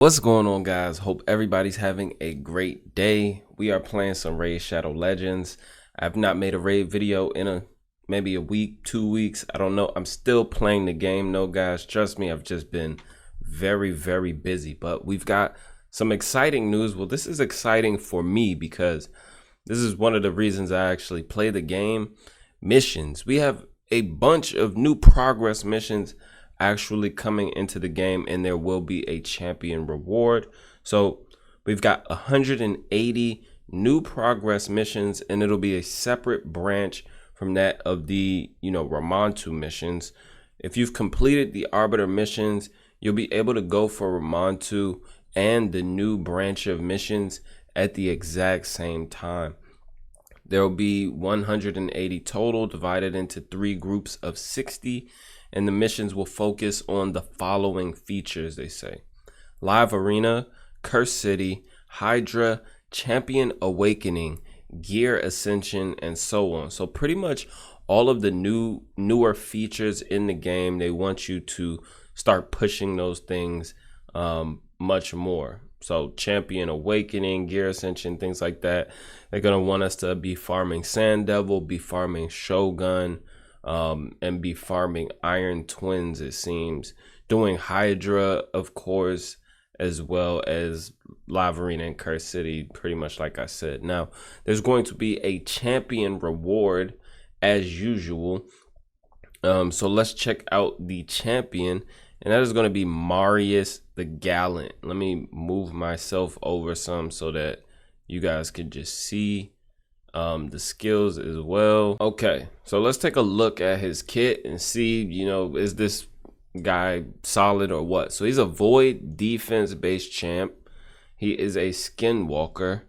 What's going on, guys? Hope everybody's having a great day. We are playing some Raid Shadow Legends. I've not made a raid video in maybe a week, 2 weeks. I don't know. I'm still playing the game. No, guys, trust me, I've just been very busy. But we've got some exciting news. Well, this is exciting for me because this is one of the reasons I actually play the game. Missions. We have a bunch of new progress missions actually coming into the game, and there will be a champion reward. So we've got 180 new progress missions, and it'll be a separate branch from that of the Ramontu missions. If you've completed the Arbiter missions, you'll be able to go for Ramontu and the new branch of missions at the exact same time. There will be 180 total, divided into 3 groups of 60, and the missions will focus on the following features, they say: Live Arena, Curse City, Hydra, Champion Awakening, Gear Ascension, and so on. So pretty much all of the newer features in the game, they want you to start pushing those things much more. So Champion Awakening, Gear Ascension, things like that. They're going to want us to be farming Sand Devil, be farming Shogun, and be farming Iron Twins, it seems. Doing Hydra, of course, as well as Live Arena and Curse City, pretty much like I said. Now, there's going to be a champion reward as usual. So let's check out the champion, and that is going to be Marius the Gallant. Let me move myself over some so that you guys can just see the skills as well. Okay, so let's take a look at his kit and see, is this guy solid or what? So he's a void defense based champ. He is a skinwalker.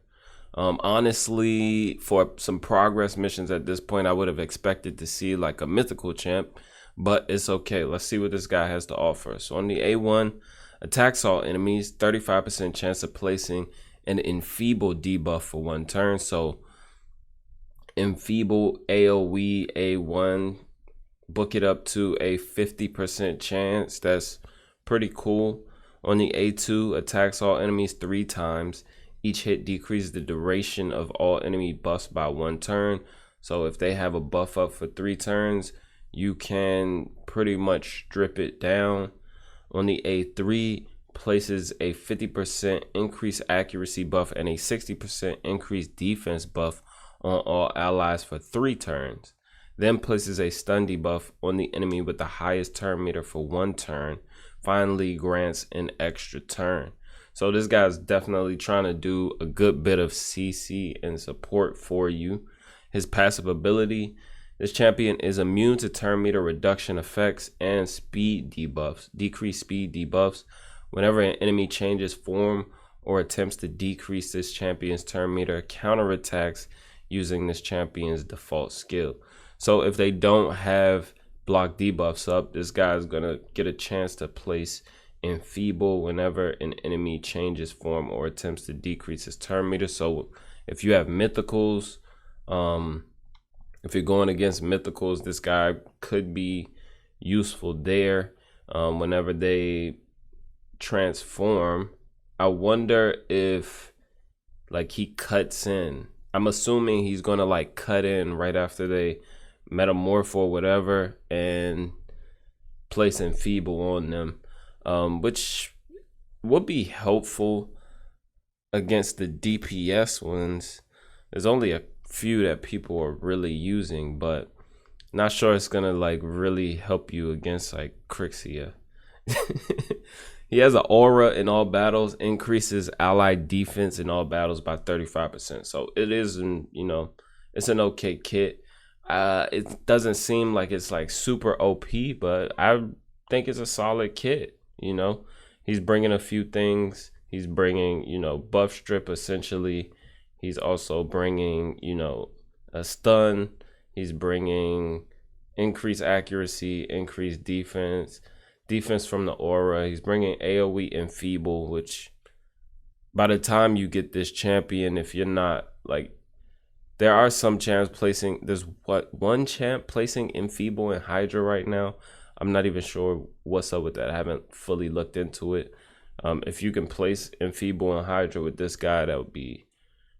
Honestly, for some progress missions at this point, I would have expected to see like a mythical champ, but it's okay. Let's see what this guy has to offer. So on the A1, attacks all enemies, 35% chance of placing an enfeeble debuff for 1 turn. So enfeeble AoE A1, book it up to a 50% chance. That's pretty cool. On the A2, attacks all enemies 3 times. Each hit decreases the duration of all enemy buffs by 1 turn. So if they have a buff up for 3 turns, you can pretty much strip it down. On the A3, places a 50% increased accuracy buff and a 60% increased defense buff on all allies for 3 turns. Then places a stun debuff on the enemy with the highest turn meter for 1 turn. Finally grants an extra turn. So this guy's definitely trying to do a good bit of CC and support for you. His passive ability: this champion is immune to turn meter reduction effects and speed debuffs, decreased speed debuffs. Whenever an enemy changes form or attempts to decrease this champion's turn meter, counterattacks using this champion's default skill. So if they don't have block debuffs up, this guy's gonna get a chance to place enfeeble whenever an enemy changes form or attempts to decrease his turn meter. So if you have mythicals, if you're going against mythicals, this guy could be useful there. Whenever they transform, I wonder if like he cuts in. I'm assuming he's gonna like cut in right after they metamorph or whatever and place enfeeble on them, which would be helpful against the DPS ones. There's only a few that people are really using, but not sure it's gonna like really help you against like Crixia. He has an aura in all battles, increases allied defense in all battles by 35%. So it is it's an okay kit. It doesn't seem like it's like super OP, but I think it's a solid kit. He's bringing a few things. He's bringing, buff strip essentially. He's also bringing, a stun. He's bringing increased accuracy, increased defense from the aura. He's bringing AoE enfeeble, which by the time you get this champion, if you're not like, there are some champs placing, there's one champ placing enfeeble in Hydra right now. I'm not even sure what's up with that. I haven't fully looked into it. If you can place Enfeeble and Hydra with this guy, that would be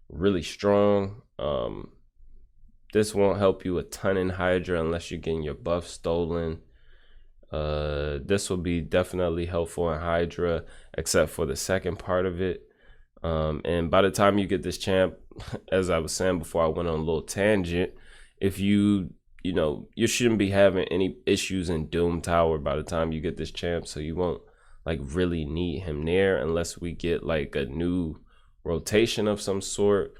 really strong. This won't help you a ton in Hydra unless you're getting your buff stolen. This will be definitely helpful in Hydra, except for the second part of it. And by the time you get this champ, as I was saying before I went on a little tangent, if you shouldn't be having any issues in Doom Tower by the time you get this champ, so you won't like really need him there unless we get like a new rotation of some sort,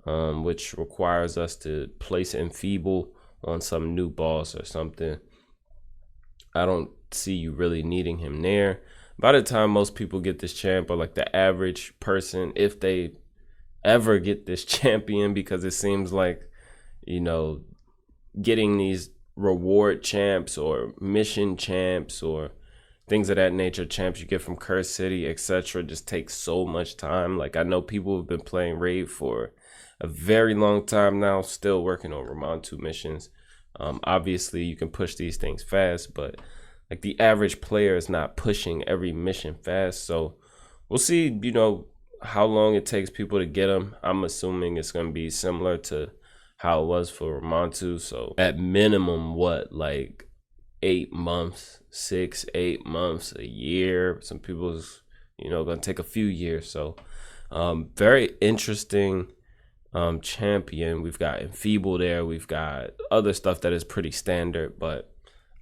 which requires us to place Enfeeble on some new boss or something. I don't see you really needing him there. By the time most people get this champ, or like the average person, if they ever get this champion, because it seems like, getting these reward champs or mission champs or things of that nature, champs you get from Curse City, etc., just takes so much time. Like, I know people have been playing Raid for a very long time now, still working on Ramontu missions. Obviously, you can push these things fast, but like the average player is not pushing every mission fast. So we'll see, how long it takes people to get them. I'm assuming it's going to be similar to how it was for Ramontu. So at minimum, like 8 months, 6-8 months, a year. Some people's, going to take a few years. So very interesting champion. We've got Enfeeble there. We've got other stuff that is pretty standard, but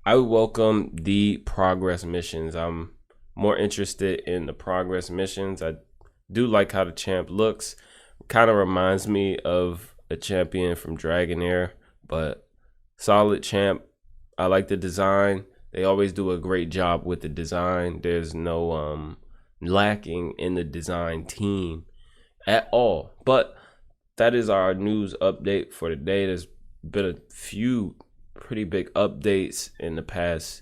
I would welcome the progress missions. I'm more interested in the progress missions. I do like how the champ looks. Kind of reminds me of a champion from Dragonair, but solid champ. I like the design. They always do a great job with the design. There's no lacking in the design team at all. But that is our news update for today. There's been a few pretty big updates in the past,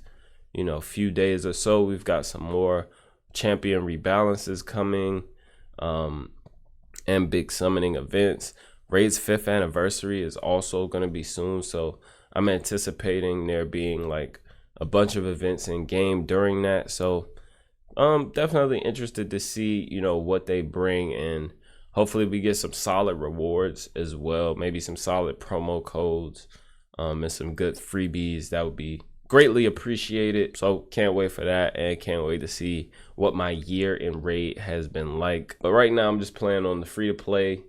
few days or so. We've got some more champion rebalances coming, and big summoning events. Raid's 5th anniversary is also going to be soon, so I'm anticipating there being like a bunch of events in game during that. So definitely interested to see, what they bring, and hopefully we get some solid rewards as well, maybe some solid promo codes, and some good freebies. That would be greatly appreciated. So can't wait for that, and can't wait to see what my year in Raid has been like. But right now I'm just playing on the free-to-play.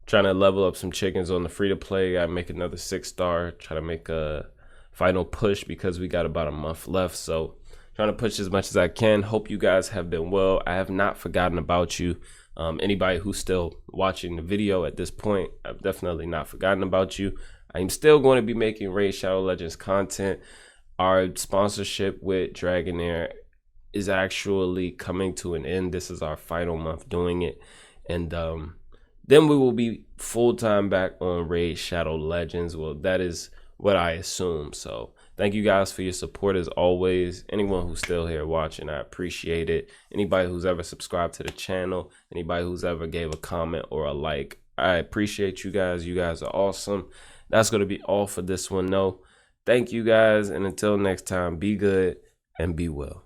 Trying to level up some chickens on the free-to-play. I make another 6-star, try to make a final push because we got about a month left. So trying to push as much as I can. Hope you guys have been well. I have not forgotten about you. Anybody who's still watching the video at this point, I've definitely not forgotten about you. I'm still going to be making Raid Shadow Legends content. Our sponsorship with Dragonair is actually coming to an end. This is our final month doing it, and then we will be full-time back on Raid Shadow Legends. Well, that is what I assume. So thank you guys for your support as always. Anyone who's still here watching, I appreciate it. Anybody who's ever subscribed to the channel, anybody who's ever gave a comment or a like, I appreciate you guys. You guys are awesome. That's going to be all for this one though. Thank you guys, and until next time, be good and be well.